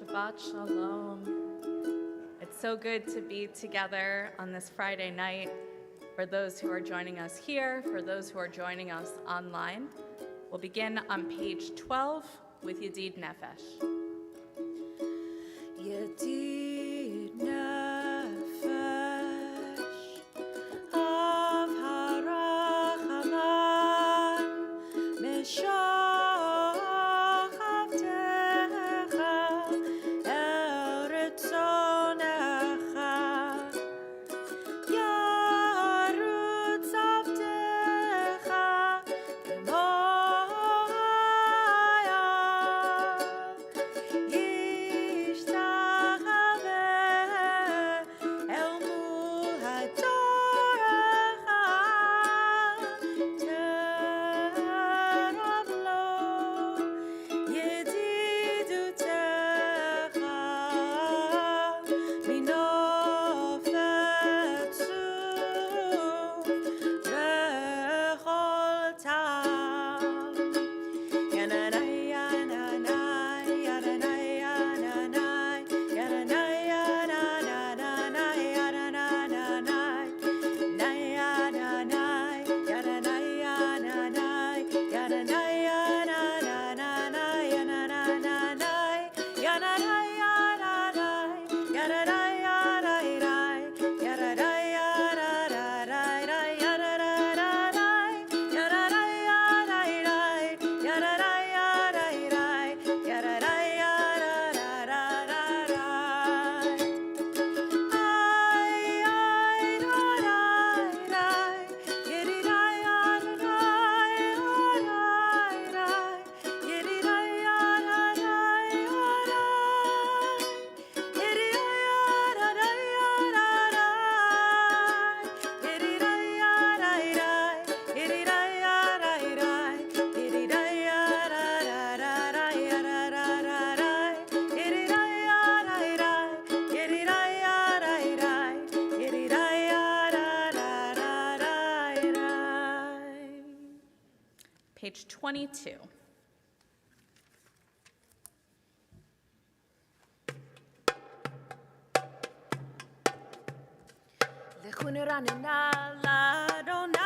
Shabbat Shalom. It's so good to be together on this Friday night. For those who are joining us here, for those who are joining us online, we'll begin on page 12 with Yedid Nefesh. Yedid Nefesh of Harachaman Meshach Avdecha Eretzonecha Yarutz Avdecha Kemoya Yishtachave El Mul HaToracha Terablo Yedidutecha Minofetzu Bechol Tam Yananai, yananai, yananai, yananai, yananai, yananai, yananai, yananai, yananai, yananai, yananai, yananai, yananai, yananai, Page 22. Lechuneranena l'Adonai,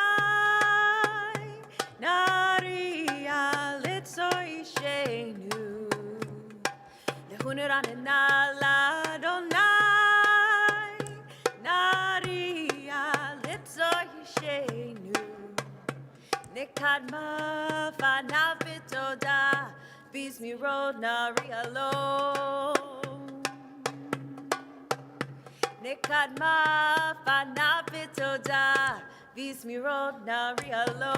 Naria litzoishenu. Lechuneranena l'Adonai, Naria litzoishenu. Nekadma fanav b'toda, bizmirod Naria lo. Nekadma fanav b'toda, bizmirod Naria lo.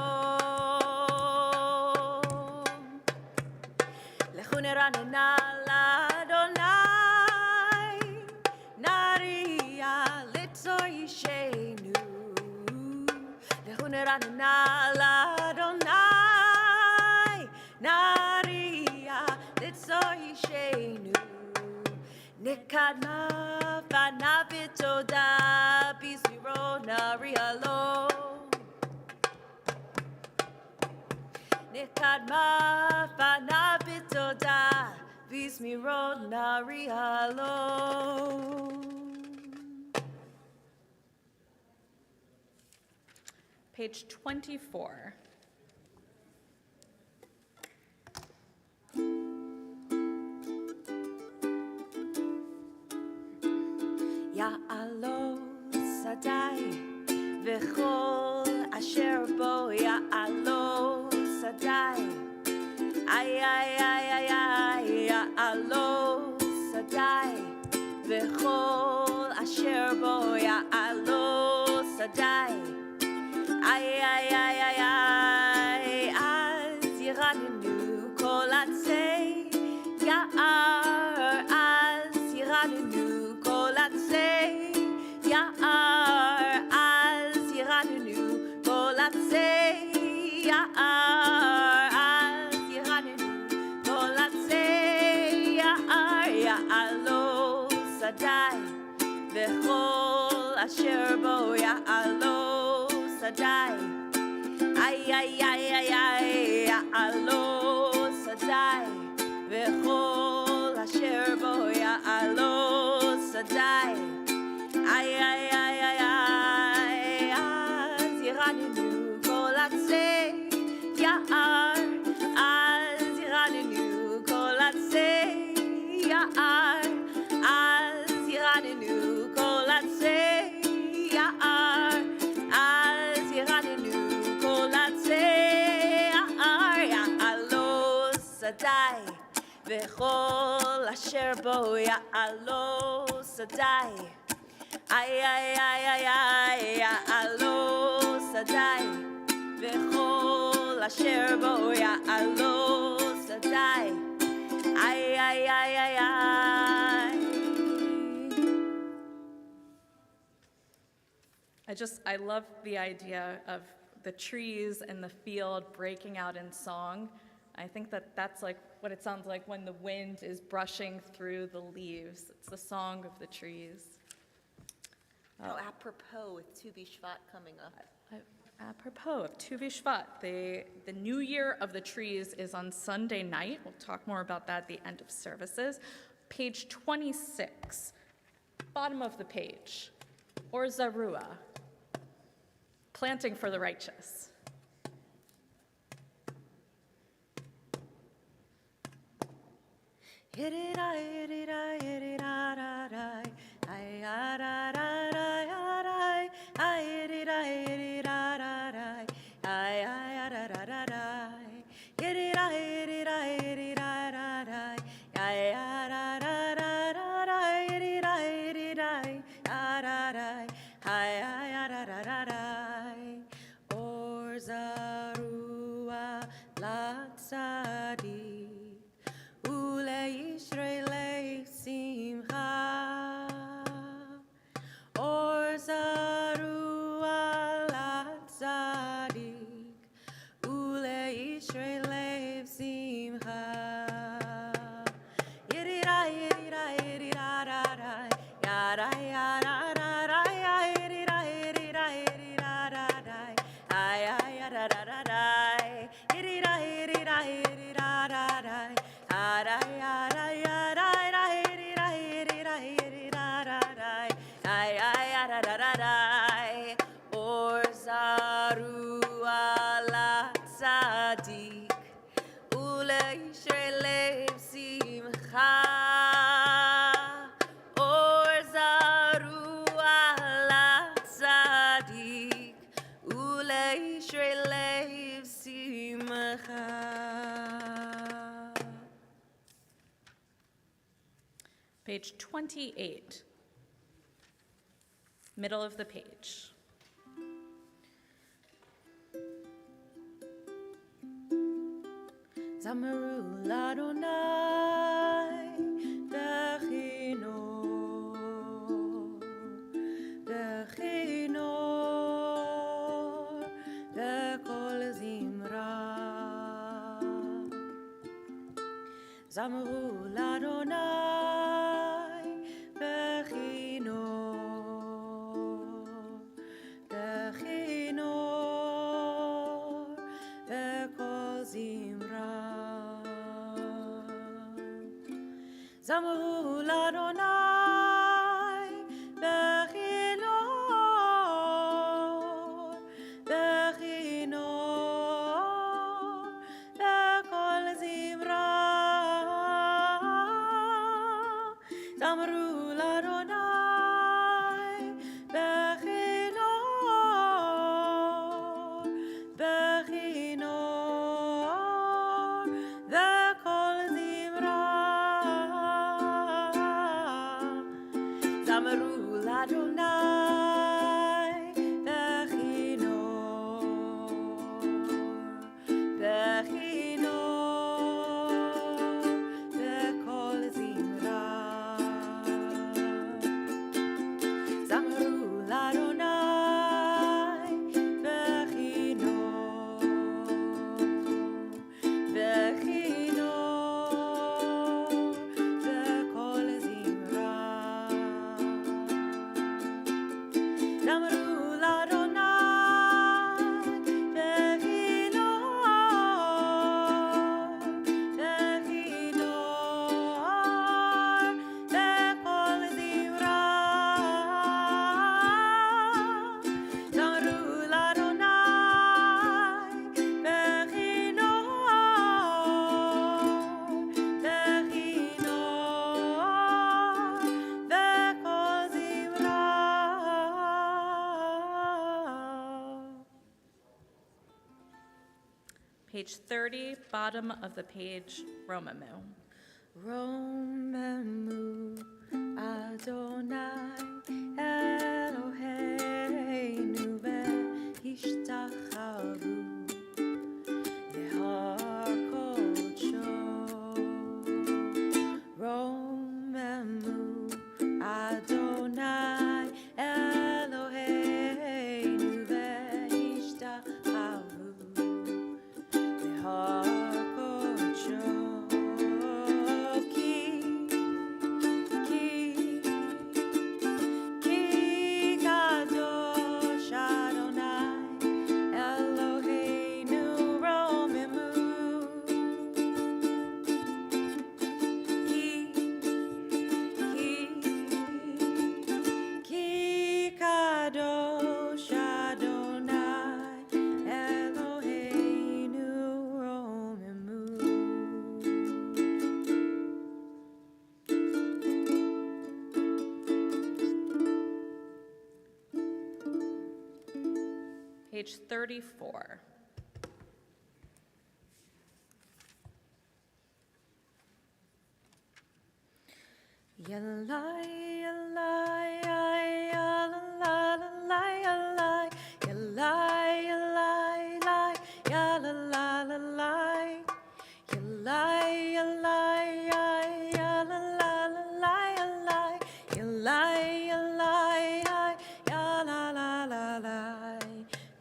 Lechuneranena l'Adonai, Naria litzoishenu. Lechuneranena l'Adonai, Naria litzoishenu. Nekadma fanav b'toda, bizmirod Naria lo. Nekadma fanav b'toda, bizmirod Naria lo. Page 24. Ya'alo Sadai v'chol asher bo Ya'alo Sadai ay ay ay ay ay Ya'alo Sadai v'chol asher bo Ya'alo Sadai ay ay ay ay ay az yiranenu kol atzei Ya'ar az yiranenu kol atzei Ya'ar az yiranenu kol atzei Ya'ar az yiranenu kol atzei Ya'ar Ya'alo Sadai v'chol asher bo Ya'alo Sadai ay ay ay ay ay Ya'alo Sadai v'chol asher bo יעלו שדי איי איי איי איי איי אז ירננו כל עצי יער אז ירננו כל עצי יער אז ירננו כל עצי יער אז ירננו כל עצי יער יעלו שדי וכל אשר בו יעלו שדי איי איי איי איי איי יעלו שדי וכל אשר בו יעלו שדי איי איי איי איי איי I love the idea of the trees and the field breaking out in song. I think that that's like what it sounds like when the wind is brushing through the leaves. It's the song of the trees. How apropos with Tu B'Shvat coming up. Apropos of Tu B'Shvat, the New Year of the Trees is on Sunday night. We'll talk more about that at the end of services. Page 26, bottom of the page, Or Zarua, planting for the righteous. Or Zarua Latzadik Ule Simcha Or Zarua Latzadik Ule Simcha Yedira Yedira Yedira Yada Yada Or Zarua Latzadik Ule Simcha Or Zarua Latzadik Ule Simcha. Page 28, middle of the page. Zamaru Ladonai Vechino Vechino Vekol Zimra Zamaru Ladonai Vechino Vechino Vekol Zimra Zamaru Ladonai Vechino Vechino Vekol Zimra Zamaru Ladonai Vechino Vechino Vekol Zimra Zamaru Ladonai Vechino Vechino Vekol Zimra Zamaru Ladonai Vechino Vechino Vekol Zimra Page 30, bottom of the page, Romemu. Romemu Adonai Eloheinu ve'ishtachavu lehakodsho. Romemu Adonai Eloheinu ve'ishtachavu lehakodsho. Page 34. Yalai, yalai, yalalai, yalai, yalai, yalai, yalalai, yalai, yalai, yalalai, yalai, yalai, yalalai.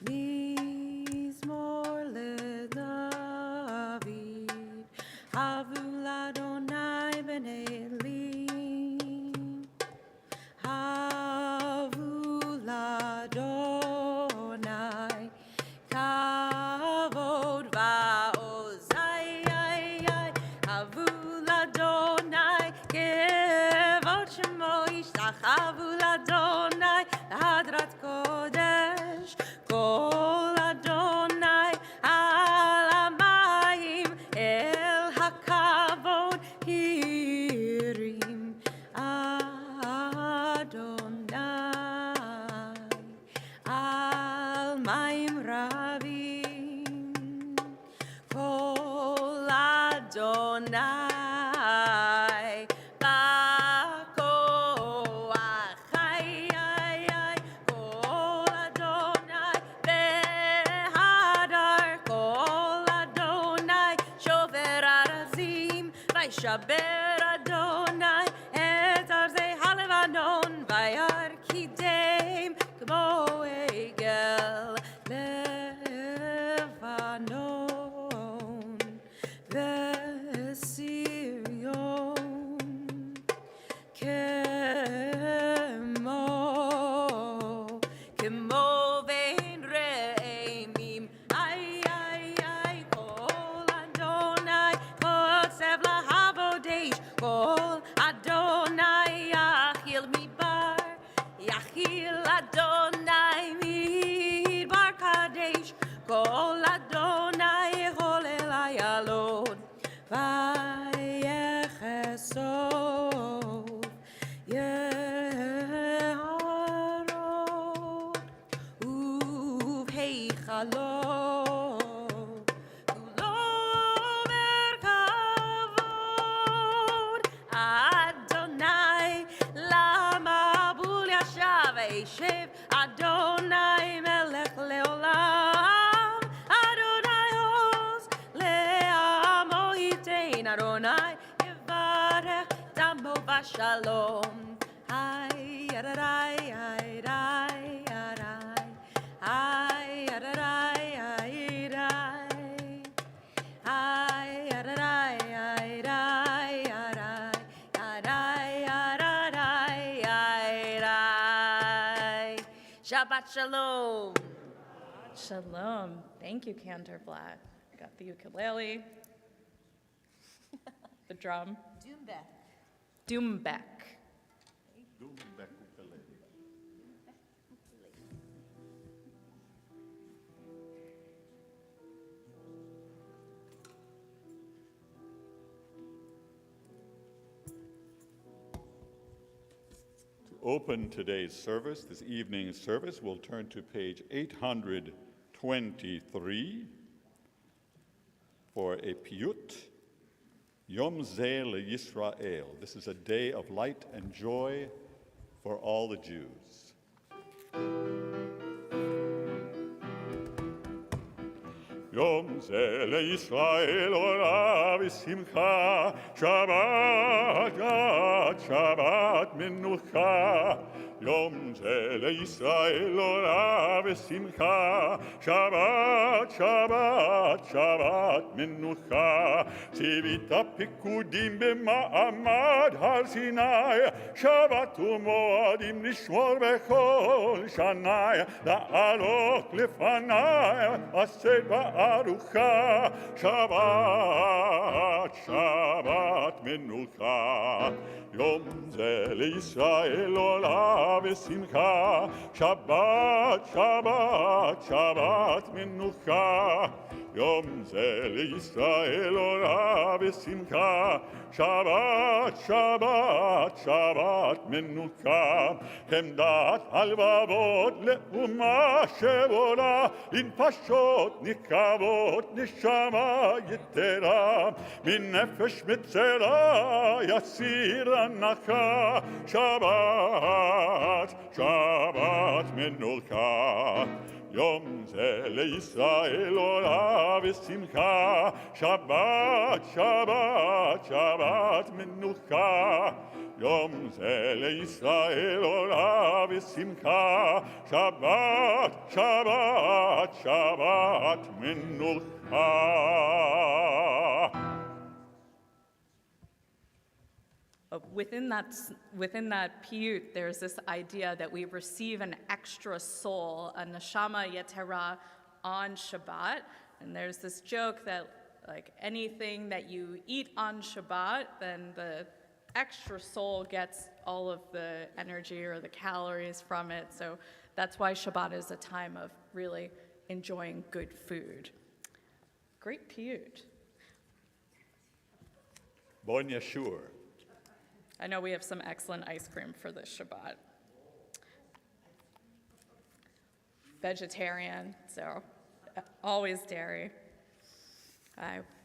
Mizmor leDavid, havu l'Adonai b'nei Elim, havu l'Adonai kavod va'oz, havu l'Adonai kevod shemo, ishtachavu l'Adonai l'hadrat kodesh. Kol Adonai al hamayim el hakavod hirim Adonai al mayim ravim. Kol Adonai Shaber Adonai et arzei halevanon vayar kidem kmo egel levanon vesirion kemo vein reimim ay kol Adonai kotsev lahavodesh kol Adonai yachil midbar yachil Adonai midbar kadesh kol Adonai yechol el ayalon vayechesov yeharot uvheichalot kulo merkavod Adonai lama bul yashav eishev Adonai melech leolam Adonai hoz le'amo yitein Adonai yevarech damo v'shalom ay yadadai yadai yadai ay yadadai yadai ay yadadai yadai yadai yadai yadai. Shabbat shalom. Shalom. Thank you, Cantor Black. Got the ukulele, the drum. Doombek. Open today's service, this evening's service, we'll turn to page 823. for a piyut, Yom Zeh LeYisrael. This is a day of light and joy for all the Jews. Yom Zeh LeYisrael Ola v'simcha, Shabbat Gad, Shabbat Menucha. Yom Zeh LeYisrael Ola v'simcha, Shabbat, Shabbat, Shabbat Menucha. Tzivita pikudim b'ma'amad har Sinai, Shabbat u'moadim lishmor bechol shanai, la'alok lefanai, aseh ba'arucha, Shabbat, Shabbat Menucha. Yom Zeh LeYisrael Ola v'simcha, Shabbat, Shabbat, Shabbat Menucha. Yom Zeh LeYisrael Ola v'simcha, Shabbat, Shabbat, Shabbat Menucha. Chemdat halvavot le'uma shevola, in pashot nikavot neshama yetera, min nefesh metzera yasir anacha. Shabbat, Shabbat Menucha. Yom Zeh LeYisrael Ola v'simcha, Shabbat, Shabbat, Shabbat Menucha. Yom Zeh LeYisrael Ola v'simcha, Shabbat, Shabbat, Shabbat Menucha. Within that piyut, there's this idea that we receive an extra soul, a neshama yetera, on Shabbat. And there's this joke that, like, anything that you eat on Shabbat, then the extra soul gets all of the energy or the calories from it. So that's why Shabbat is a time of really enjoying good food. Great piyut. Bon Yeshur. I know we have some excellent ice cream for this Shabbat. Vegetarian, so always dairy.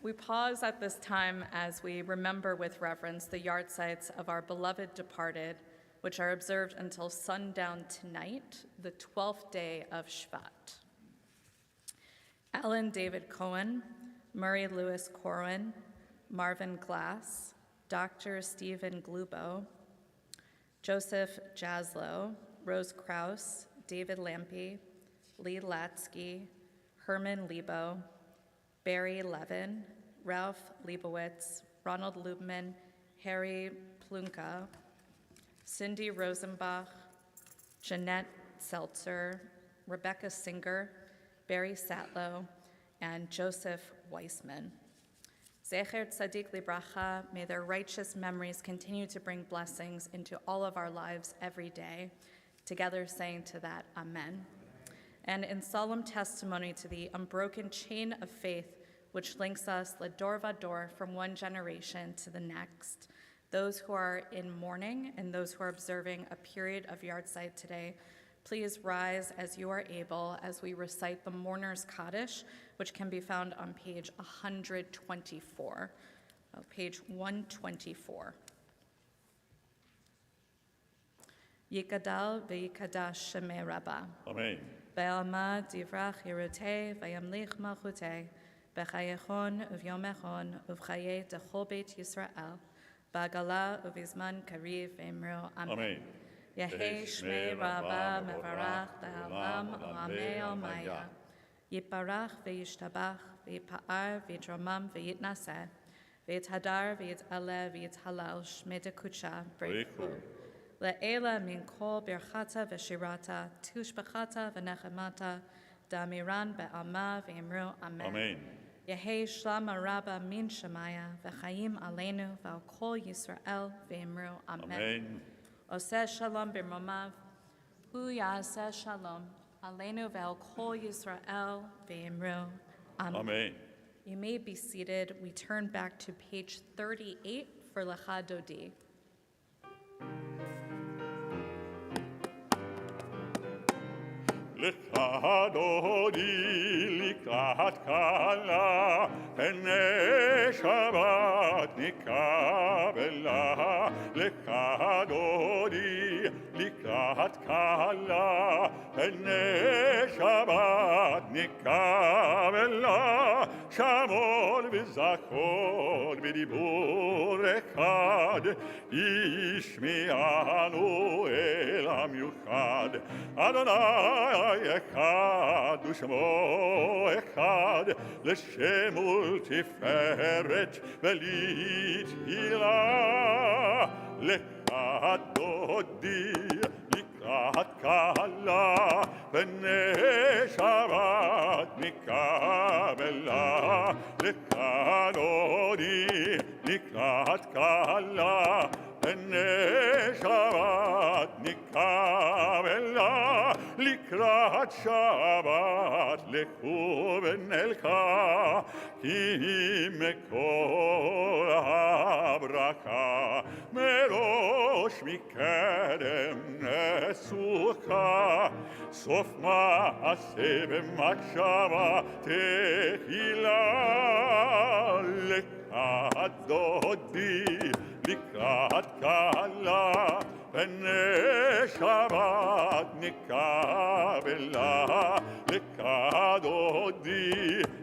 We pause at this time as we remember with reverence the yahrzeits of our beloved departed, which are observed until sundown tonight, the 12th day of Shvat. Alan David Cohen, Murray Lewis Corwin, Marvin Glass, Dr. Stephen Glubo, Joseph Jaslow, Rose Krause, David Lampy, Lee Latsky, Herman Lebo, Barry Levin, Ralph Leibowitz, Ronald Lubman, Harry Plunka, Cindy Rosenbach, Jeanette Seltzer, Rebecca Singer, Barry Satlow, and Joseph Weissman. Zecher Tzadik Libracha, may their righteous memories continue to bring blessings into all of our lives every day, together saying to that, Amen. And in solemn testimony to the unbroken chain of faith which links us ledor vador from one generation to the next, those who are in mourning and those who are observing a period of Yahrzeit today, please rise as you are able as we recite the Mourner's Kaddish, which can be found on page 124. Page 124. Yikadal v'yikadash shemei Rabbah. Amen. Ve'alma divrach hirutei v'yamlich malchutei b'chayechon uvyomechon uvchaye dechol beit Yisrael ba'gala uvizman kariv v'imru Amen. Amen. Yehei shmei Rabbah mevarach ba'alam olamei almaya yiparach ve'yishtabach ve'yipa'ar ve'yitramam ve'yitnaseh ve'yithadar ve'yit'aleh ve'yithalal shmei dekucha breakthrough. Le'ela min kol birchata v'shirata, tushbachata v'nechemata, damiran be'alma v'imru Amen. Amen. Yehei shlama rabba min shemaya, v'chayim aleinu v'al kol Yisrael v'imru Amen. Amen. Oseh shalom b'romav, hu yaseh shalom, aleinu v'al kol Yisrael v'imru Amen. Amen. You may be seated. We turn back to page 38 for Lecha Dodi. לכדודי לקראת קלה, פני שבת נקבלה. לכדודי לקראת קלה, פני שבת נקבלה. שמול וזכור בדיבור אחד, ישמיענו אל המיוחד. אדוני אחד ושמו אחד, לשם ולתפארת ולתהילה. לכדודי לקראת קלה, פני שבת נקבלה. לכדודי לקראת קלה, פני שבת נקבלה. לקראת שבת לכו ונלכה, כי מקור הברכה מראש מקדם נסוכה. סוף מעשה במחשבה תחילה. לכדודי לקראת קלה, פני שבת נקבלה. לכדודי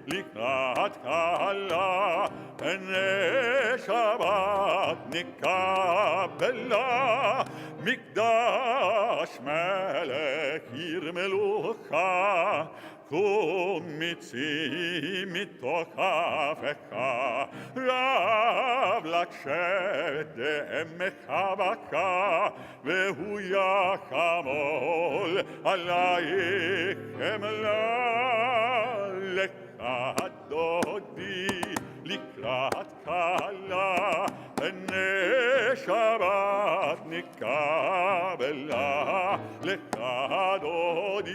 לקראת קלה, פני שבת נקבלה. מקדש מלך עיר מלוכה, קום מצי מתוך אפיך. רב לך שבט דעמך בקע, והוא יחמול עלייך חמלה. לכדודי לקראת קלה, פני שבת נקבלה. לכדודי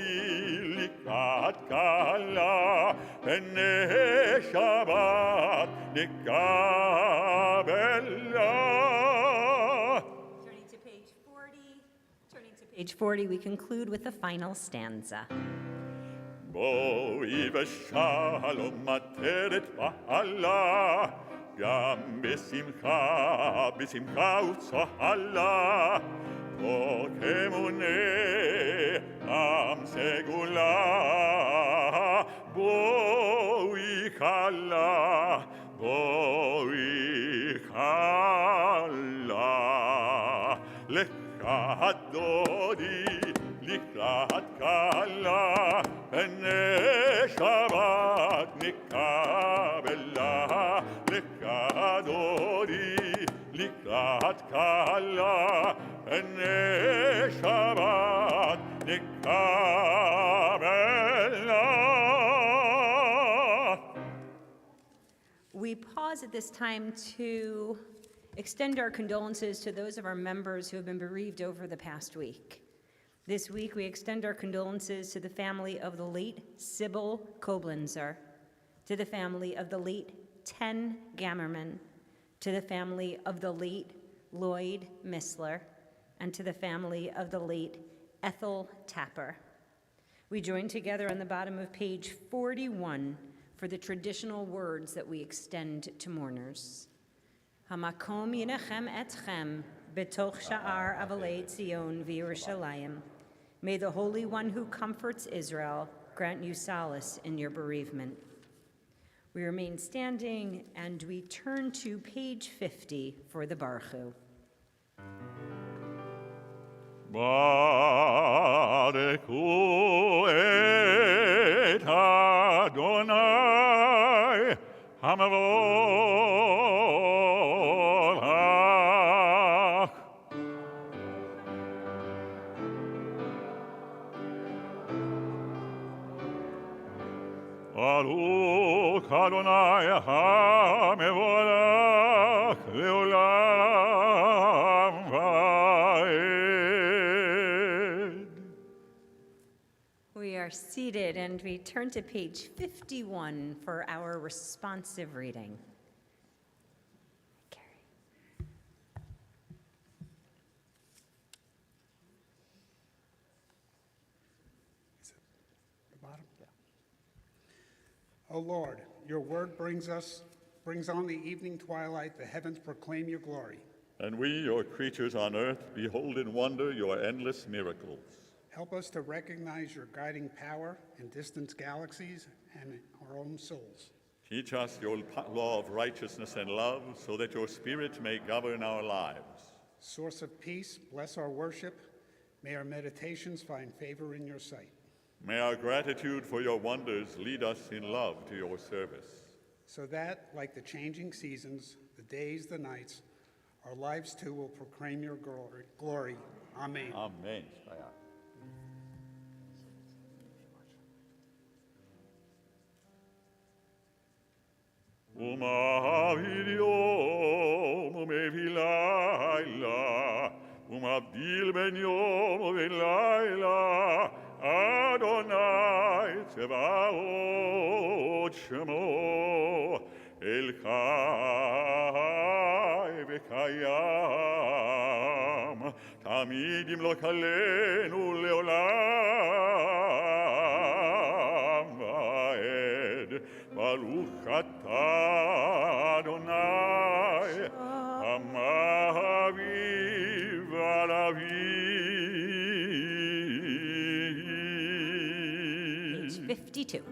לקראת קלה, פני שבת נקבלה. Turning to page 40, we conclude with the final stanza. בואי ושלום עטרת בעלה, גם בשמחה, בשמחה וצהלה. פה כמונה עם סגולה, בואי כלה, בואי כלה. לכדודי לקראת קלה, פני שבת נקבלה. לכדודי לקראת קלה, פני שבת נקבלה. We pause at this time to extend our condolences to those of our members who have been bereaved over the past week. This week, we extend our condolences to the family of the late Sybil Koblenzer, to the family of the late Ten Gammerman, to the family of the late Lloyd Missler, and to the family of the late Ethel Tapper. We join together on the bottom of page 41 for the traditional words that we extend to mourners. Hamakom yinachem etchem betoch sha'ar avalei Tzion v'Yerushalayim. May the Holy One who comforts Israel grant you solace in your bereavement. We remain standing and we turn to page 50 for the Baruch. Barechu et Adonai Hamavolach. Baruch Adonai Hamevolach Leolam Vaed. We are seated and we turn to page 51 for our responsive reading. Carrie. bottom? Yeah. O Lord, your word brings on the evening twilight, the heavens proclaim your glory. And we, your creatures on earth, behold in wonder your endless miracles. Help us to recognize your guiding power in distant galaxies and our own souls. Teach us your law of righteousness and love, so that your Spirit may govern our lives. Source of peace, bless our worship. May our meditations find favor in your sight. May our gratitude for your wonders lead us in love to your service. So that, like the changing seasons, the days, the nights, our lives too will proclaim your glory. Amen. Amen. Umaviliom umevilaila, umavdil ben yom uvilaila, Adonai Tzevaot Shemo, El Chai v'kayam, Tamid yimlok aleinu leolam va'ed, Baruch atah Adonai, Hamaviv alaviv. Page 52.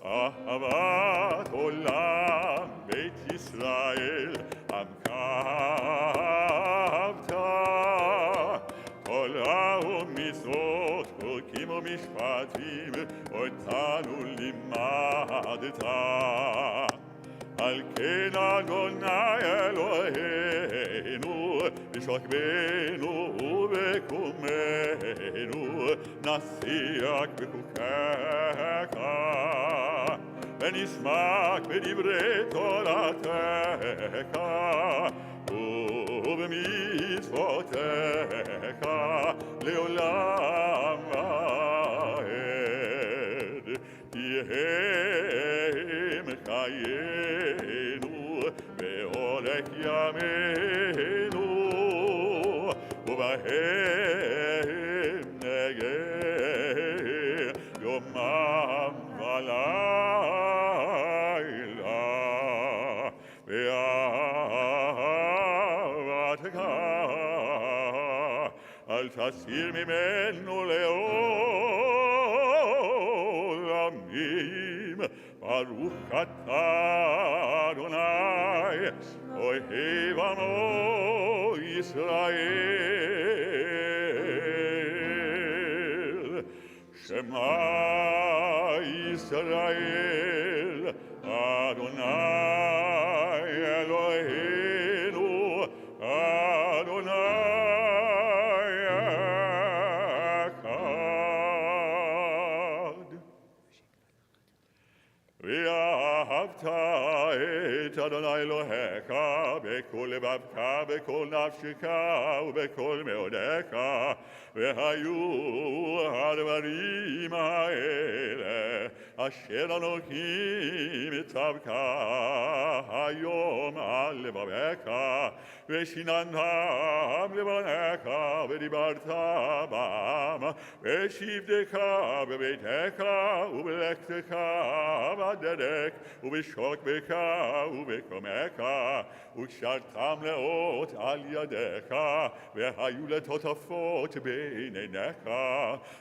Ahavat olam Beit Yisrael amkavta Kol ha'omizot chokim u'mishpatim otanu limadta Al ken Adonai Eloheinu b'shokbenu u'bekumenu nasiach b'chukecha ונשמק בדברי תורתך ובמצוותיך לעולם ועד. תהיה חיינו ואורך ימינו ובהם נגן יומם ולילה ואהבתך אל תסיר ממנו לעולמים ברוך אתה אדוני אוהב עמו ישראל שמע ישראל אדוני אלוהינו אדוני אחד ואהבת את אדוני אלוהיך בכל לבבך בכל נפשך ובכל מאודך והיו הדברים האלה אשר אנוכי מצווך היום על לבבך ושיננתם לבניך ודיברת בם ושבתך בביתך ובלכתך בדרך ובשוקבך ובקומך וקשרתם לאות על ידיך והיו לטוטפות בין עיניך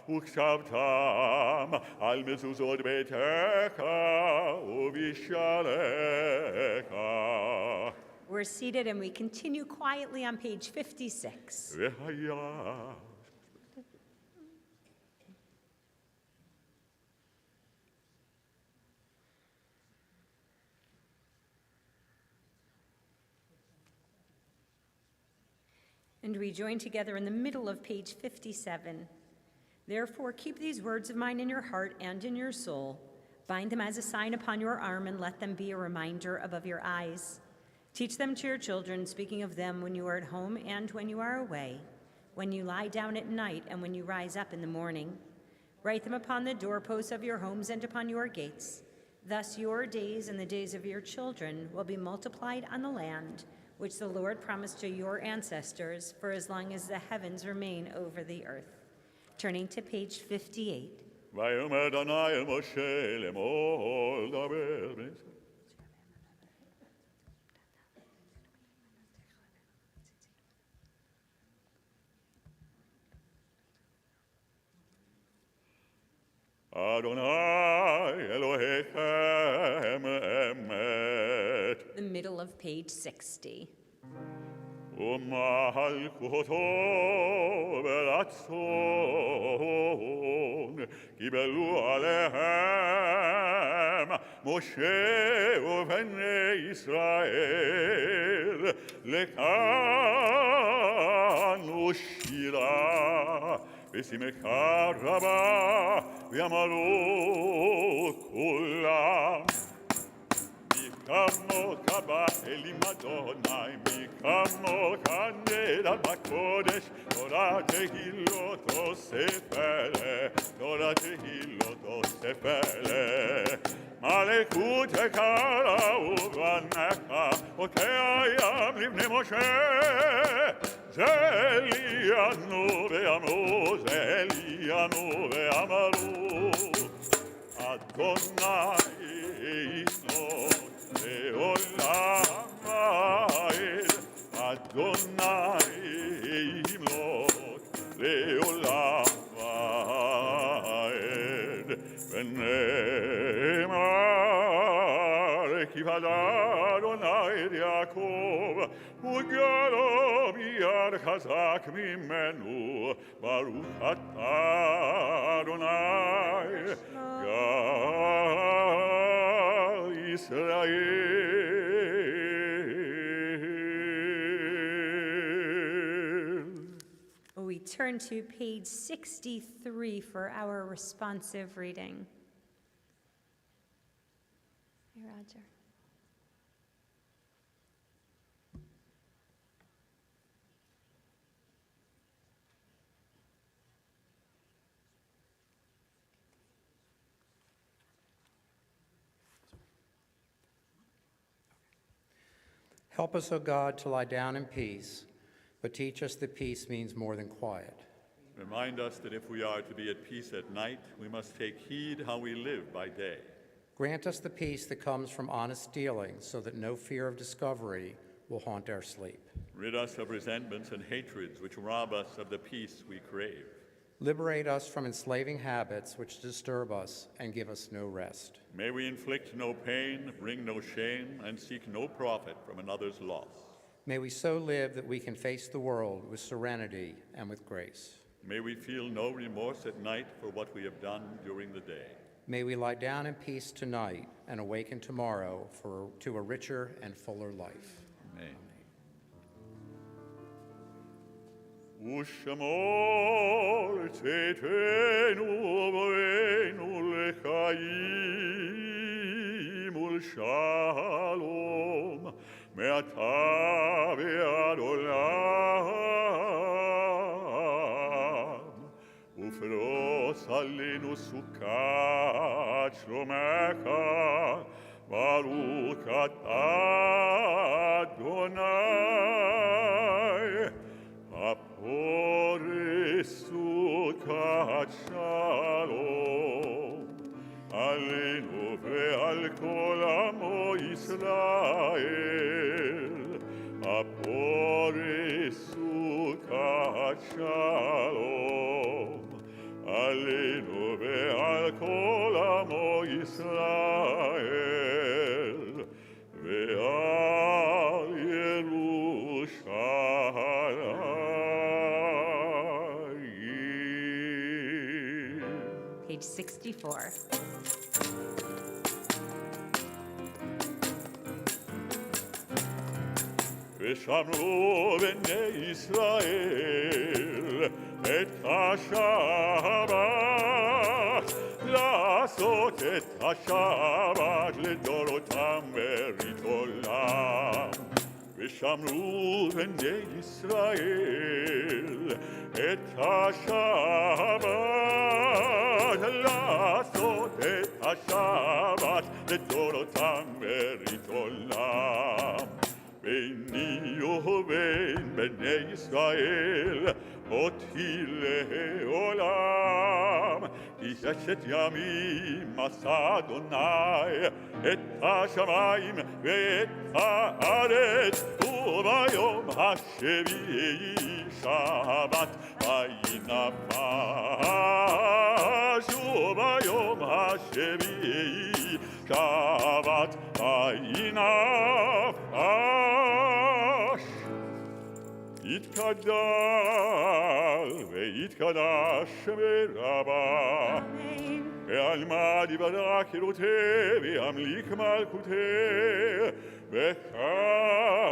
וקשבתם על מזוזות ביתך ובשעריך. We're seated and we continue quietly on page 56. והיה And we join together in the middle of page 57. Therefore, keep these words of mine in your heart and in your soul. Bind them as a sign upon your arm and let them be a reminder above your eyes. Teach them to your children, speaking of them when you are at home and when you are away, when you lie down at night and when you rise up in the morning. Write them upon the doorposts of your homes and upon your gates. Thus your days and the days of your children will be multiplied on the land, which the Lord promised to your ancestors for as long as the heavens remain over the earth. Turning to page 58. ויאמר אדוני אל משה לאמור דבר בני ישראל. אדוני אלוהיכם אמת, The middle of page 60. ומלכותו ברצון קיבלו עליהם משה ובני ישראל לכאן ושירה בשמחה רבה ויאמרו כולם מי כמוך באלים אדוני, מי כמוך נדע בקודש, תורה תהילות עושה פלא, תורה תהילות עושה פלא. מלכות יקרה ובניך, חוקי הים לבני משה, זה עליינו ואמרו, זה עליינו ואמרו, אדוני ישלוט לעולם ועד, אדוני ימלוך לעולם ועד. ונאמר כי פדה אדוני את יעקב וגדלו ביד חזק ממנו, ברוך אתה אדוני גאל ישראל. We turn to page 63 for our responsive reading. Hey, Roger. Help us, O God, to lie down in peace, but teach us that peace means more than quiet. Remind us that if we are to be at peace at night, we must take heed how we live by day. Grant us the peace that comes from honest dealing, so that no fear of discovery will haunt our sleep. Rid us of resentments and hatreds which rob us of the peace we crave. Liberate us from enslaving habits which disturb us and give us no rest. May we inflict no pain, bring no shame, and seek no profit from another's loss. May we so live that we can face the world with serenity and with grace. May we feel no remorse at night for what we have done during the day. May we lie down in peace tonight and awaken tomorrow to a richer and fuller life. Amen. ושמור צאתנו ובואנו לחיים ולשלום מעתה ועד עולם ופרוס עלינו סוכת שלומך ברוך אתה אדוני הפורס סוכת שלום עלינו ועל כל עמו ישראל הפורס סוכת שלום עלינו ועל כל עמו ישראל ועל ירושלים. Page 64. ושמרו בני ישראל את השבת, לעשות את השבת לדורותם ברית עולם. ושמרו בני ישראל את השבת, לעשות את השבת לדורותם ברית עולם. ביני ובין בני ישראל אותי לעולם, תהיה ששת ימים עשה אדוני את השמיים ואת הארץ, וביום השביעי שבת וינפש, וביום השביעי שבת וינפש. יתגדל ויתקדש ברבה, ועלמד יברא קירותי וימליך מלכותי,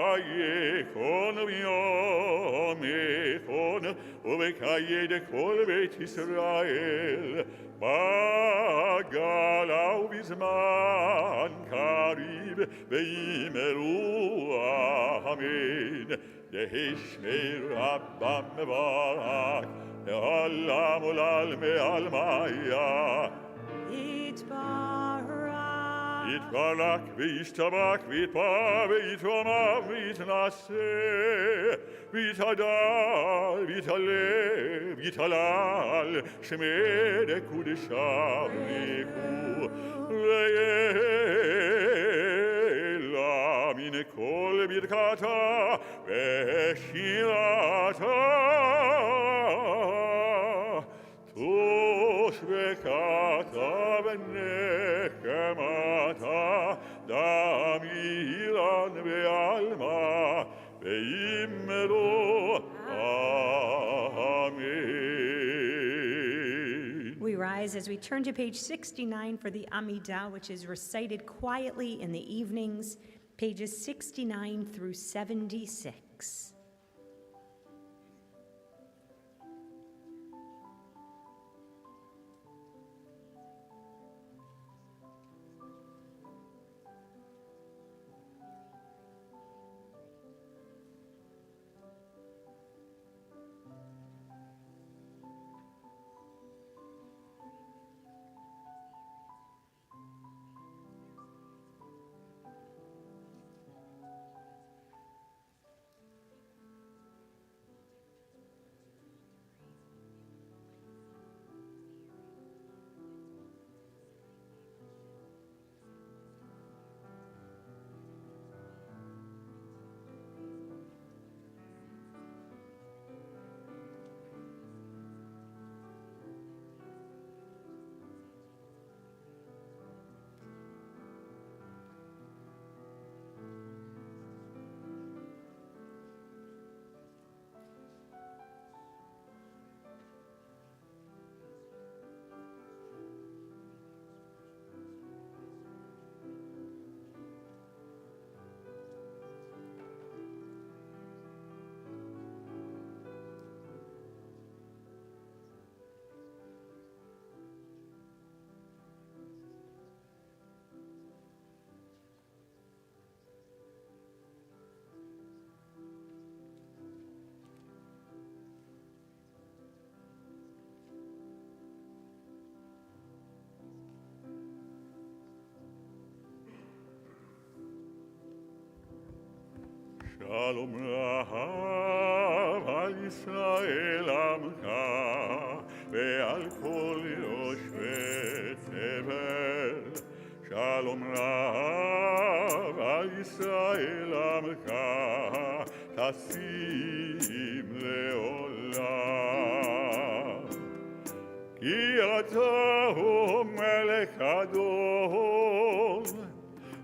וחייקון ביום איכון ובחיי דכל בית ישראל, בגלה ובזמן קריב ויאמרו אמן. דהשמר רבה מברך לעולם עולם מעלמיה. יתברך וישתבח ויתפאר ויתרומם ויתנשא ויתהדר ויתהלל ויתהלל שמי דקודשא בריחו ויעלה מן כל ברכתה ושירתה תושבקתה ונחמתה דמילן ועלמה ואמרו Amen. We rise as we turn to page 69 for the Amidah, which is recited quietly in the evenings, pages 69 through 76. שלום רב על ישראל עמך ועל כל יושבי תבל. שלום רב על ישראל עמך תשים לעולם. כי אתה הוא מלך אדון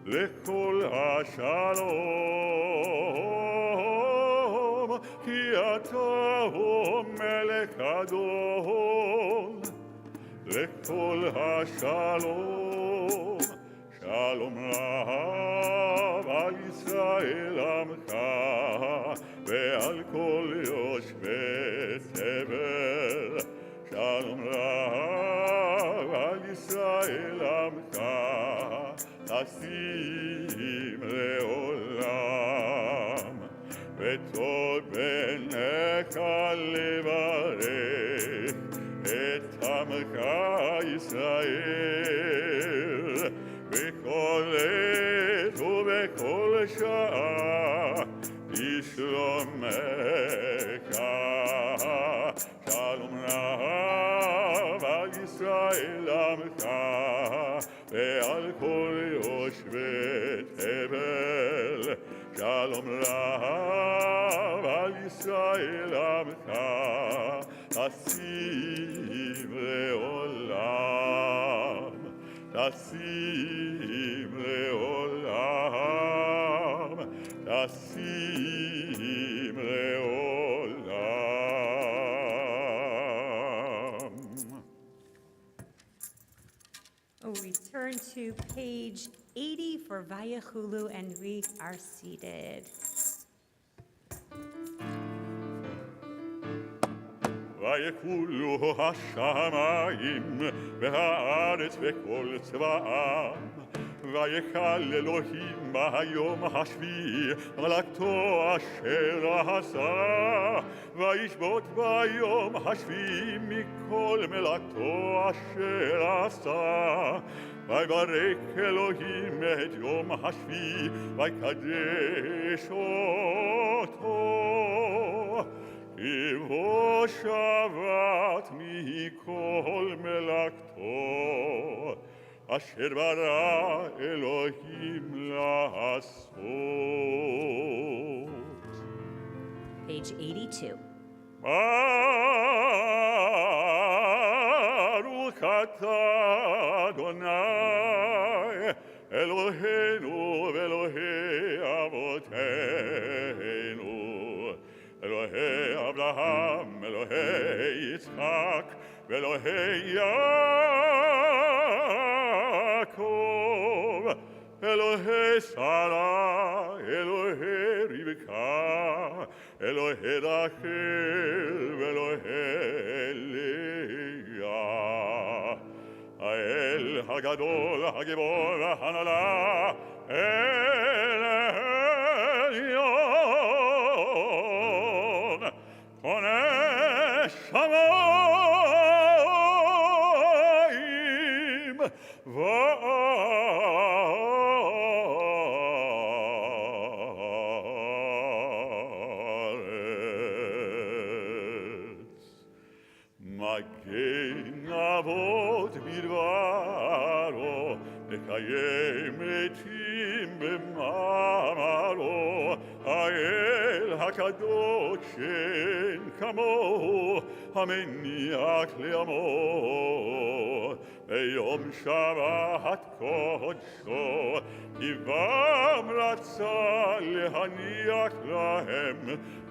לכל השלום. כי אתה הוא מלך אדון לכל השלום. שלום רב על ישראל עמך ועל כל יושבי תבל. שלום רב על ישראל עמך תשים לעולם. וטוב בעיניך לברך את עמך ישראל בכל עת ובכל שעה בשלומך. שלום רב על ישראל עמך ועל כל יושבי תבל. שלום רב על ישראל עמך, תשים לעולם, תשים לעולם, תשים לעולם. We turn to page 80 for Vayachulu, and we are seated. ויקולו השמיים והארץ וכל צבאם, ויכל אלוהים ביום השביעי מלאכתו אשר עשה, וישבות ביום השביעי מכל מלאכתו אשר עשה. ויברך אלוהים את יום השביעי ויקדש אותו, כי בו שבת מכל מלאכתו אשר ברא אלוהים לעשות. Page 82. ברוך אתה אדוני אלוהינו ואלוהי אבותינו, אלוהי אברהם, אלוהי יצחק ואלוהי יעקב, אלוהי שרה, אלוהי רבקה, אלוהי רחל ואלוהי לאה. האל הגדול, הגיבור והנעלה, אל עליון, קונה שמיים וארץ. מגן אבות בדברו, מקיים מתים במאמרו. האל הקדוש שאין כמוהו, המניח לעמו. ביום שבת קודשו, כי בם רצה להניח להם,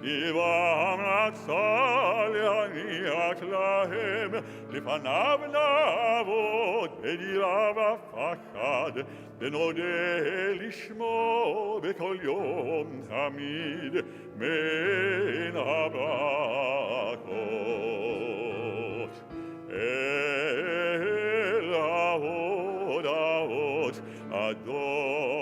כי בם רצה להניח להם. לפניו נעבוד בדירה ופחד, ונודה לשמו בכל יום תמיד מן הברכות. אל ההוד ההוד, אדון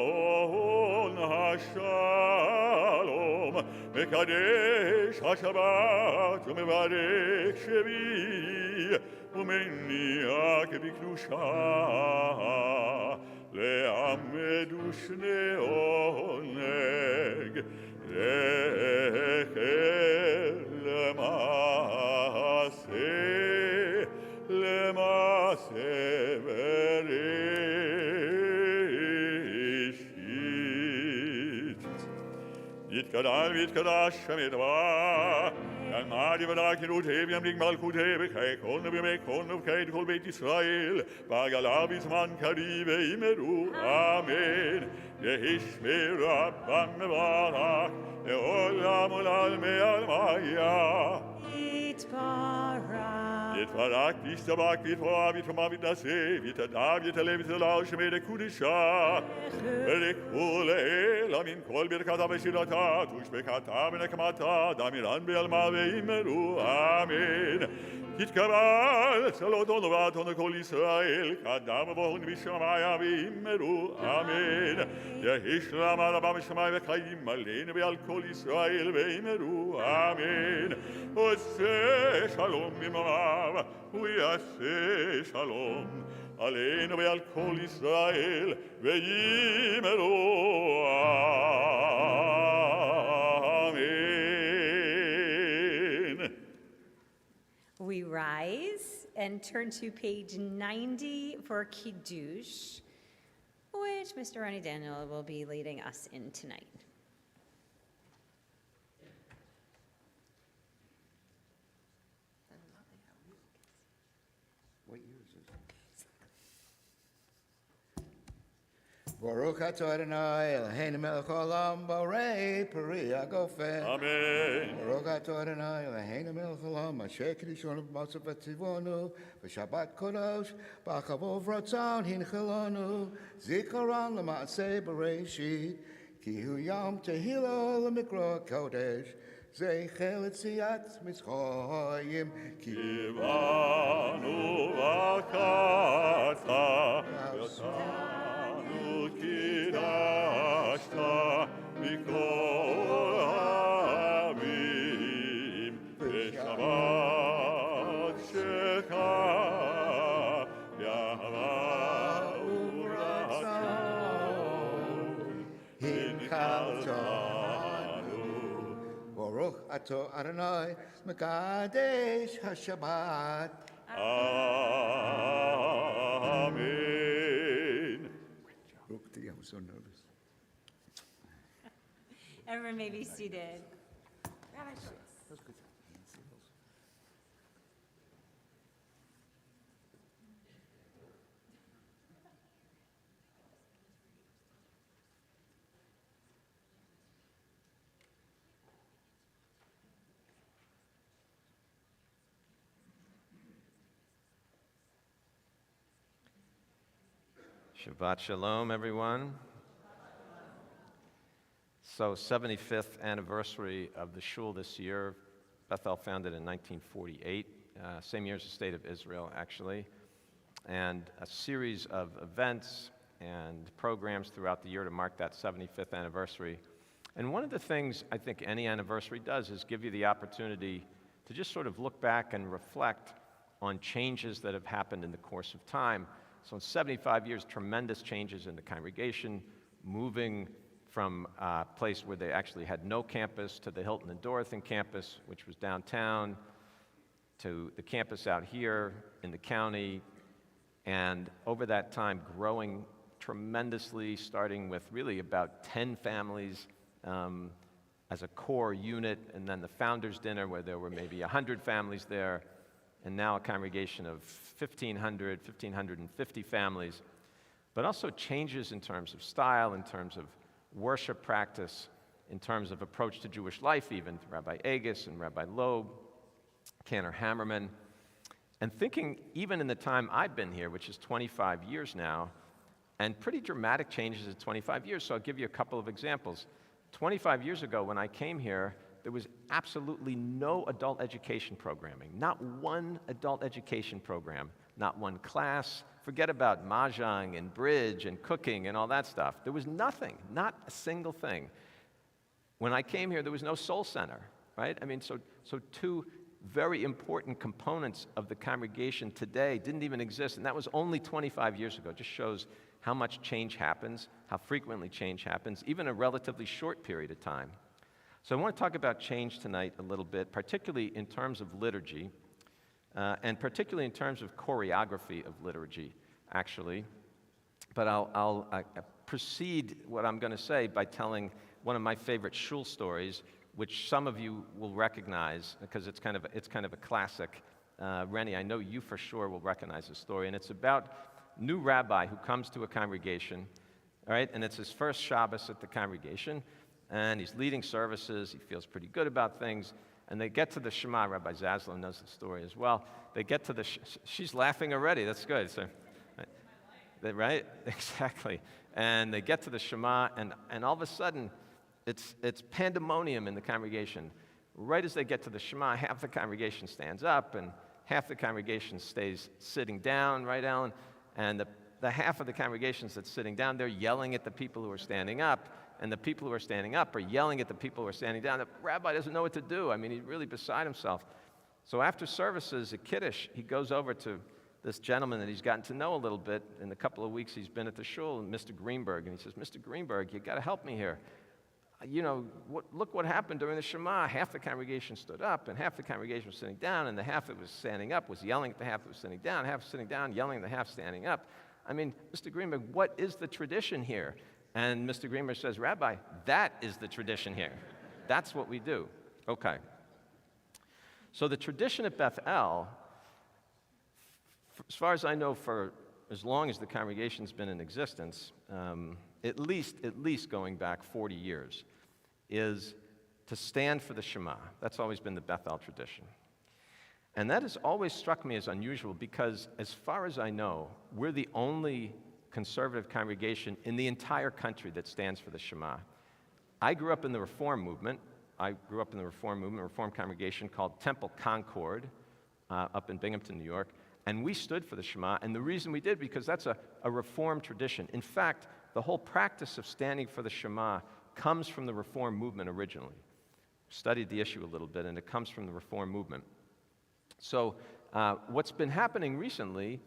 השלום, מקדש השבת ומברך שביעי, ומניח בקדושה. לעמד ושני עונג, זכר למעשה בראשית. יתקדש ויתקדש שם ידבר, ילמד יבדק ילותי וימליק מלכותי בחיי כל נביאי כל נבחי כל בית ישראל, בעגלה בזמן קריב ויאמרו אמן. יהי שמי רבם מברך לעולם ולעלמי עלמיה. יתברך וישתבח ויתברך ויתרומם ויתנשא ויתעלה ויתעלה ויתעלה שמי לקודשה ולכל אל אמין כל ברכתה ושירתה ושבחתה ונקמתה דמירן בעלמה ואמרו אמן. תתקבל צלותנו ועתנו כל ישראל קדם ובואו משמיה ואמרו אמן. יהי שלמה רבה משמי וחיים עלינו ועל כל ישראל ואמרו אמן. עושה שלום עמם ויעשה שלום עלינו ועל כל ישראל ואמרו אמן. We rise and turn to page 90 for Kiddush, which Mr. Ronnie Daniel will be leading us in tonight. What year is this? Baruch atah Adonai Eloheinu melech haolam borei peri hagofen. Amen. Baruch atah Adonai Eloheinu melech haolam asher kiddushonu b'matzav v'tzivonu v'shabbat kodesh b'chavov ratzon hinchelonu zikaron l'maaseh bereishit ki hu yom tehillah l'mikra kodesh zeichel etziat mitzrayim ki Kivanu vakata v'tanu kidashta mikol hamim v'shabbat shecha yahva'u ratzon hinchaltanu. Baruch atah Adonai Mekadesh HaShabbat. Amen. Baruch thee, I was so nervous. Everyone may be seated. Shabbat Shalom, everyone. So, 75th anniversary of the shul this year. Bethel founded in 1948, same year as the State of Israel, actually. And a series of events and programs throughout the year to mark that 75th anniversary. And one of the things I think any anniversary does is give you the opportunity to just sort of look back and reflect on changes that have happened in the course of time. So in 75 years, tremendous changes in the congregation, moving from a place where they actually had no campus to the Hilton and Dorothy campus, which was downtown, to the campus out here in the county, and over that time growing tremendously, starting with really about 10 families as a core unit, and then the Founders Dinner where there were maybe 100 families there, and now a congregation of 1,550 families, but also changes in terms of style, in terms of worship practice, in terms of approach to Jewish life, even Rabbi Agus and Rabbi Loeb, Cantor Hammerman, and thinking even in the time I've been here, which is 25 years now, and pretty dramatic changes in 25 years, so I'll give you a couple of examples. 25 years ago when I came here, there was absolutely no adult education programming, not one adult education program, not one class. Forget about mahjong and bridge and cooking and all that stuff. There was nothing, not a single thing. When I came here, there was no soul center, right? I mean, so two very important components of the congregation today didn't even exist, and that was only 25 years ago. It just shows how much change happens, how frequently change happens, even a relatively short period of time. So I want to talk about change tonight a little bit, particularly in terms of liturgy, and particularly in terms of choreography of liturgy, actually. But I'll precede what I'm going to say by telling one of my favorite shul stories, which some of you will recognize because it's kind of a classic. Rennie, I know you for sure will recognize the story, and it's about a new rabbi who comes to a congregation, all right, and it's his first Shabbos at the congregation. And he's leading services, he feels pretty good about things, and they get to the Shema. Rabbi Zaslow knows the story as well. They get to the, she's laughing already, that's good. So, right? Exactly. And they get to the Shema, and all of a sudden, it's pandemonium in the congregation. Right as they get to the Shema, half the congregation stands up, and half the congregation stays sitting down, right, Alan? And the half of the congregation that's sitting down, they're yelling at the people who are standing up, and the people who are standing up are yelling at the people who are standing down. The rabbi doesn't know what to do. I mean, he's really beside himself. So after services at Kiddush, he goes over to this gentleman that he's gotten to know a little bit in the couple of weeks he's been at the shul, Mr. Greenberg, and he says, Mr. Greenberg, you got to help me here. look what happened during the Shema. Half the congregation stood up, and half the congregation was sitting down, and the half that was standing up was yelling at the half that was sitting down, half sitting down, yelling at the half standing up. I mean, Mr. Greenberg, what is the tradition here? And Mr. Greenberg says, Rabbi, that is the tradition here. That's what we do. Okay. So the tradition at Beth El, as far as I know, for as long as the congregation's been in existence, at least going back 40 years, is to stand for the Shema. That's always been the Beth El tradition. And that has always struck me as unusual because, as far as I know, we're the only conservative congregation in the entire country that stands for the Shema. I grew up in the Reform movement. I grew up in the Reform movement, a Reform congregation called Temple Concord up in Binghamton, New York. And we stood for the Shema, and the reason we did, because that's a Reform tradition. In fact, the whole practice of standing for the Shema comes from the Reform movement originally. Studied the issue a little bit, and it comes from the Reform movement. So what's been happening recently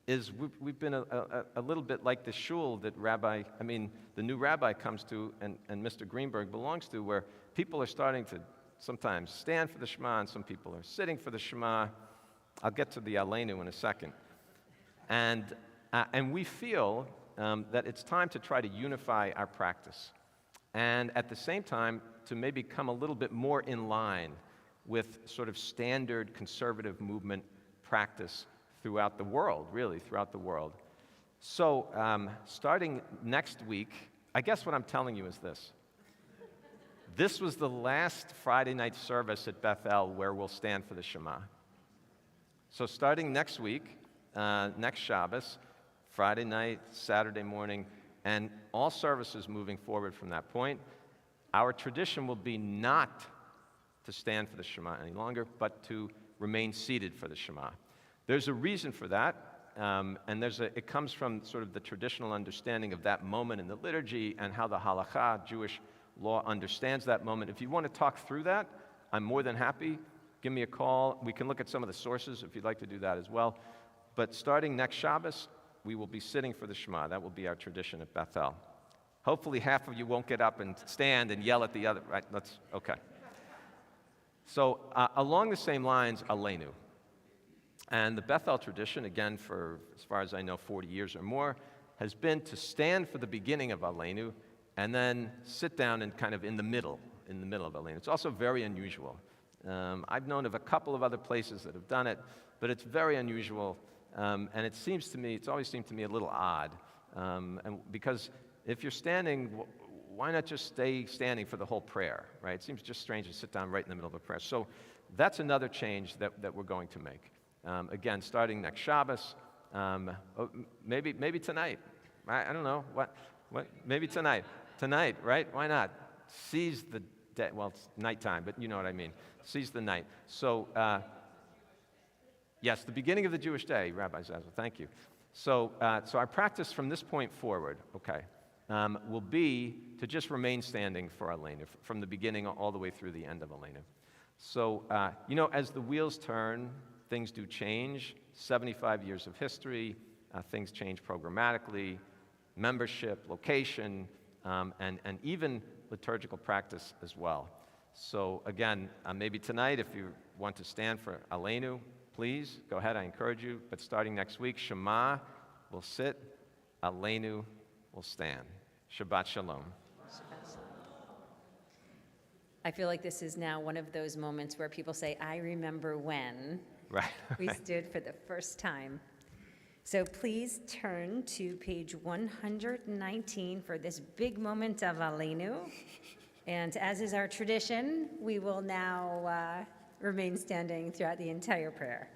is we've been a little bit like the shul that the new rabbi comes to and Mr. Greenberg belongs to, where people are starting to sometimes stand for the Shema, and some people are sitting for the Shema. I'll get to the Aleinu in a second. And we feel that it's time to try to unify our practice, and at the same time to maybe come a little bit more in line with sort of standard conservative movement practice throughout the world, really throughout the world. So starting next week, I guess what I'm telling you is this. This was the last Friday night service at Beth El where we'll stand for the Shema. So starting next week, next Shabbos, Friday night, Saturday morning, and all services moving forward from that point, our tradition will be not to stand for the Shema any longer, but to remain seated for the Shema. There's a reason for that, and it comes from sort of the traditional understanding of that moment in the liturgy and how the halakha, Jewish law, understands that moment. If you want to talk through that, I'm more than happy. Give me a call. We can look at some of the sources if you'd like to do that as well. But starting next Shabbos, we will be sitting for the Shema. That will be our tradition at Beth El. Hopefully half of you won't get up and stand and yell at the other, right? Okay. So along the same lines, Aleinu. And the Beth El tradition, again, for as far as I know, 40 years or more, has been to stand for the beginning of Aleinu and then sit down and kind of in the middle of Aleinu. It's also very unusual. I've known of a couple of other places that have done it, but it's very unusual, and it's always seemed to me a little odd. And because if you're standing, why not just stay standing for the whole prayer, right? It seems just strange to sit down right in the middle of a prayer. So that's another change that we're going to make. Again, starting next Shabbos, maybe tonight. I don't know what. Maybe tonight. Tonight, right? Why not? Seize the day. Well, it's nighttime, but you know what I mean. Seize the night. So, yes, the beginning of the Jewish day, Rabbi Zazel. Thank you. So our practice from this point forward, will be to just remain standing for Aleinu from the beginning all the way through the end of Aleinu. So, as the wheels turn, things do change. 75 years of history, things change programmatically, membership, location, and even liturgical practice as well. So again, maybe tonight, if you want to stand for Aleinu, please go ahead, I encourage you. But starting next week, Shema will sit, Aleinu will stand. Shabbat Shalom. I feel like this is now one of those moments where people say, I remember when Right. we stood for the first time. So please turn to page 119 for this big moment of Aleinu. And as is our tradition, we will now remain standing throughout the entire prayer.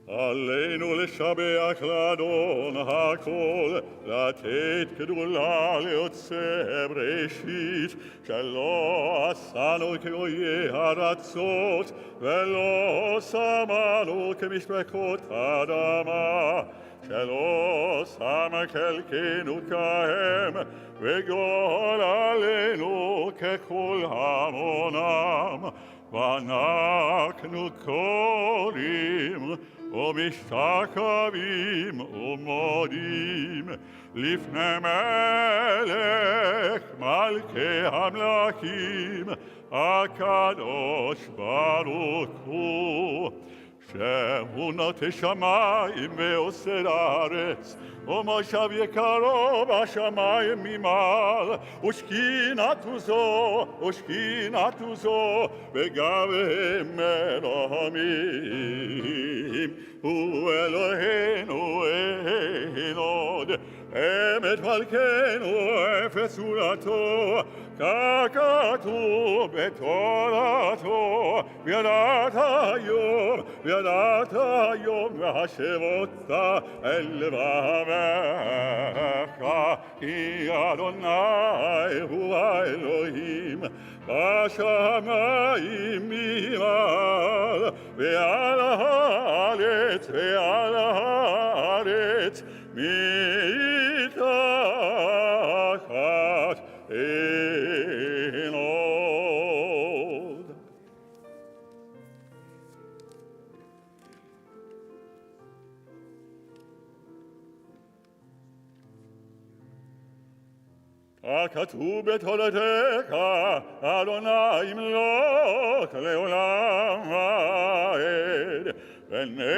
עלינו לשבח לאדון הכל, לתת גדולה ליוצא בראשית, שלא עשנו כגויי ארצות, ולא שמנו כמשפחות אדמה, שלא שמה חלקנו כהם, וגול עלינו ככל המונם. ואנחנו קוראים ומשתחווים ומודים לפני מלך מלכי המלכים הקדוש ברוך הוא שהוא נוטה שמיים ועושה לארץ ומושב יקרו בשמיים ממעל ושכינתו זו בגביהם מרוממים הוא אלוהינו אין עוד אמת מלכנו אפס צורתו ככתוב בתורתו וידעת היום והשבות אל לבבך כי אדוני הוא האלוהים בשמיים ממעל ועל הארץ מתחת אין עוד. הכתוב בתורתך, אדוני ימלוך לעולם ועד, ונאמר,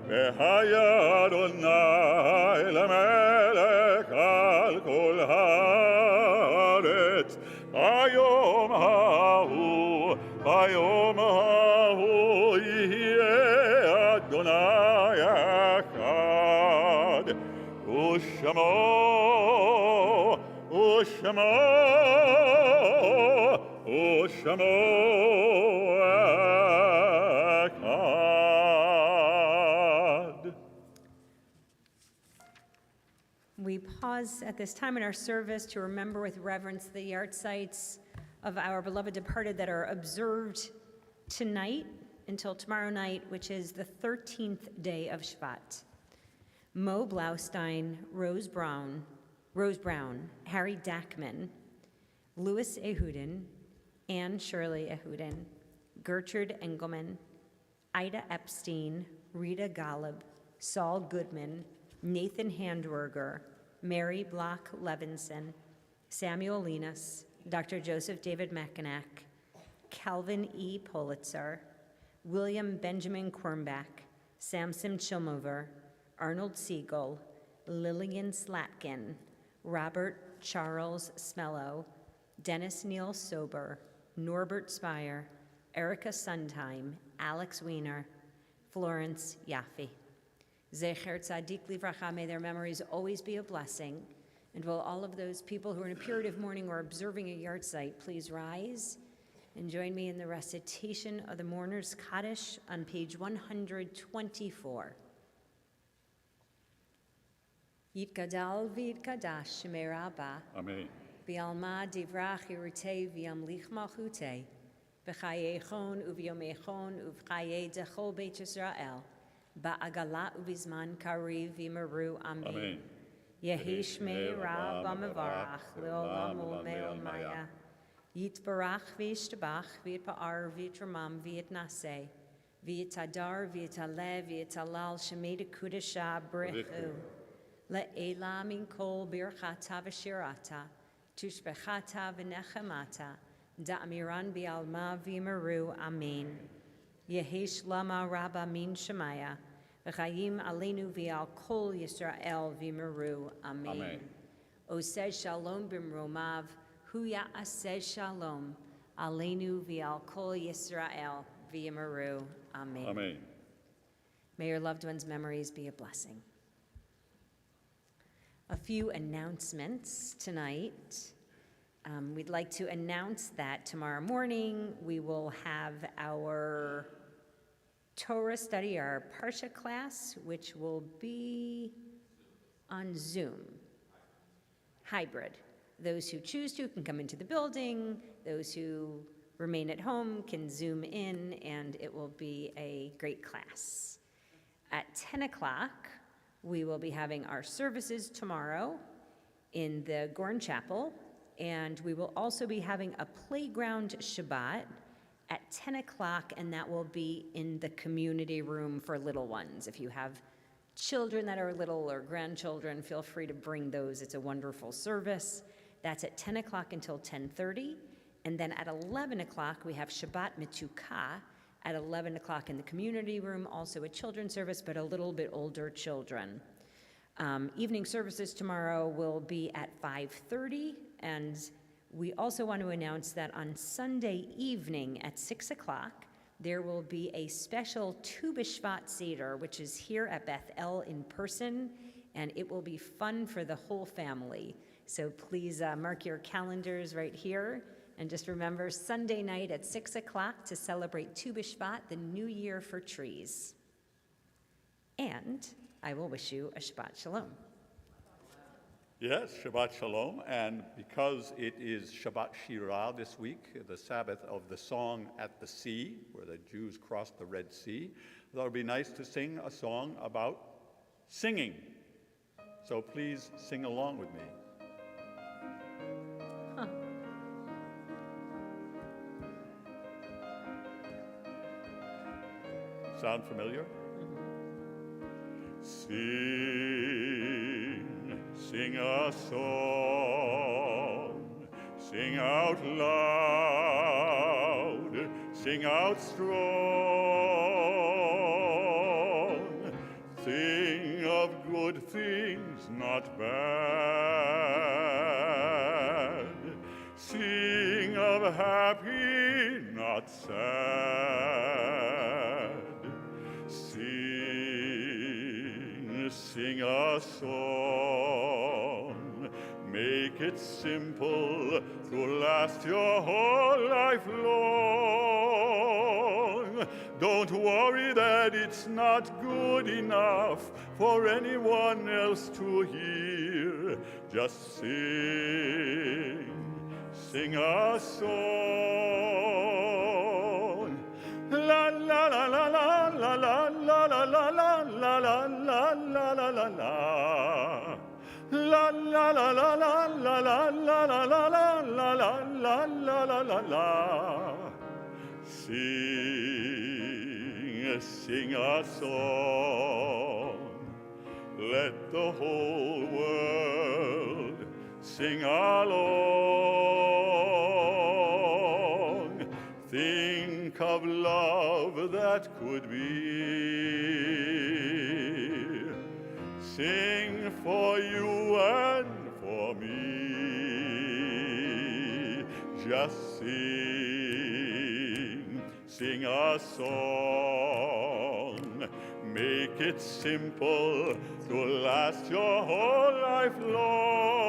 והיה אדוני למלך על כל הארץ, ביום ההוא יהיה אדוני אחד, ושמו אחד. We pause at this time in our service to remember with reverence the yard sites of our beloved departed that are observed tonight until tomorrow night, which is the 13th day of Shvat. Mo Blaustein, Rose Brown, Harry Dackman, Louis Ehuden, Anne Shirley Ehuden, Gertrude Engelman, Ida Epstein, Rita Golub, Saul Goodman, Nathan Handwerger, Mary Block Levinson, Samuel Linus, Dr. Joseph David Mackinac, Calvin E. Politzer, William Benjamin Quirnbach, Samson Chilmover, Arnold Siegel, Lillian Slatkin, Robert Charles Smello, Dennis Neal Sober, Norbert Speyer, Erica Sundheim, Alex Wiener, Florence Yaffe. Zecher Tzadik Livracha, may their memories always be a blessing. And will all of those people who are in a period of mourning or observing a yard site please rise and join me in the recitation of the Mourner's Kaddish on page 124. Yitgadal v'yitkadash shemei Rabbah, Amen. v'alma divrach yirutei v'yamlich malchutei, v'chayei chon u'v'yomei u'v'chayei dechol Beit Yisrael, ba'agala u'v'zman kariv v'yimeru amen. Amen. Yehi shmei Rab ha'mevarach le'olam u'le'olmaya. Yitbarach v'yishtabach v'yitpa'ar v'yitramam v'yitnaseh v'yitadar v'yitaleh v'yitalal shemei dekudesha brichu. Le'ela min kol birchata v'shirata tushbechata v'nechemata da'amiran bi'alma v'yimeru amen. Yehi shlama rabba min shemaya v'chayim aleinu v'al kol Yisrael v'yimeru amen. Amen. Oseh shalom b'mromav hu ya'aseh shalom aleinu v'al kol Yisrael v'yimeru amen. Amen. May your loved ones' memories be a blessing. A few announcements tonight. We'd like to announce that tomorrow morning we will have our Torah study, our Parsha class, which will be on Zoom, hybrid. Those who choose to can come into the building. Those who remain at home can Zoom in, and it will be a great class. At 10 o'clock, we will be having our services tomorrow in the Gorn Chapel And we will also be having a playground Shabbat at 10 o'clock, and that will be in the community room for little ones. If you have children that are little or grandchildren, feel free to bring those. It's a wonderful service. That's at 10 o'clock until 10:30. And then at 11 o'clock, we have Shabbat Mitzukah at 11 o'clock in the community room, also a children's service, but a little bit older children. Evening services tomorrow will be at 5:30, and we also want to announce that on Sunday evening at 6 o'clock, there will be a special Tu B'Shvat Seder, which is here at Beth El in person, and it will be fun for the whole family. So please mark your calendars right here, and just remember Sunday night at 6 o'clock to celebrate Tu B'Shvat, the new year for trees. And I will wish you a Shabbat Shalom. Yes, Shabbat Shalom. And because it is Shabbat Shirah this week, the Sabbath of the song at the sea, where the Jews crossed the Red Sea, I thought it would be nice to sing a song about singing. So please sing along with me. Sound familiar? Sing, sing a song, sing out loud, sing out strong. Sing of good things, not bad. Sing of happy, not sad. Sing a song, make it simple to last your whole life long. Don't worry that it's not good enough for anyone else to hear. Just sing, sing a song. La la la la la la la la la la la la la la la la la la. La la la la la la la la la la la la la la la la la. Sing, sing a song. Let the whole world sing along. Think of love that could be. Sing for you and for me. Just sing, sing a song. Make it simple to last your whole life long.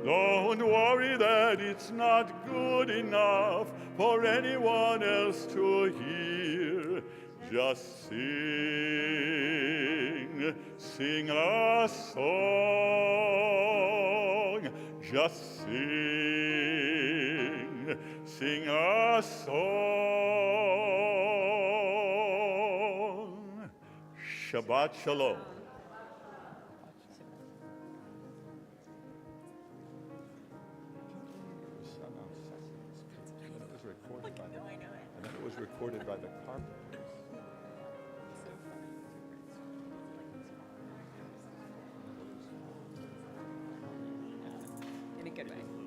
Don't worry that it's not good enough for anyone else to hear. Just sing, sing a song. Just sing, sing a song. Shabbat Shalom. And then it was recorded by the carpenters. In a good way.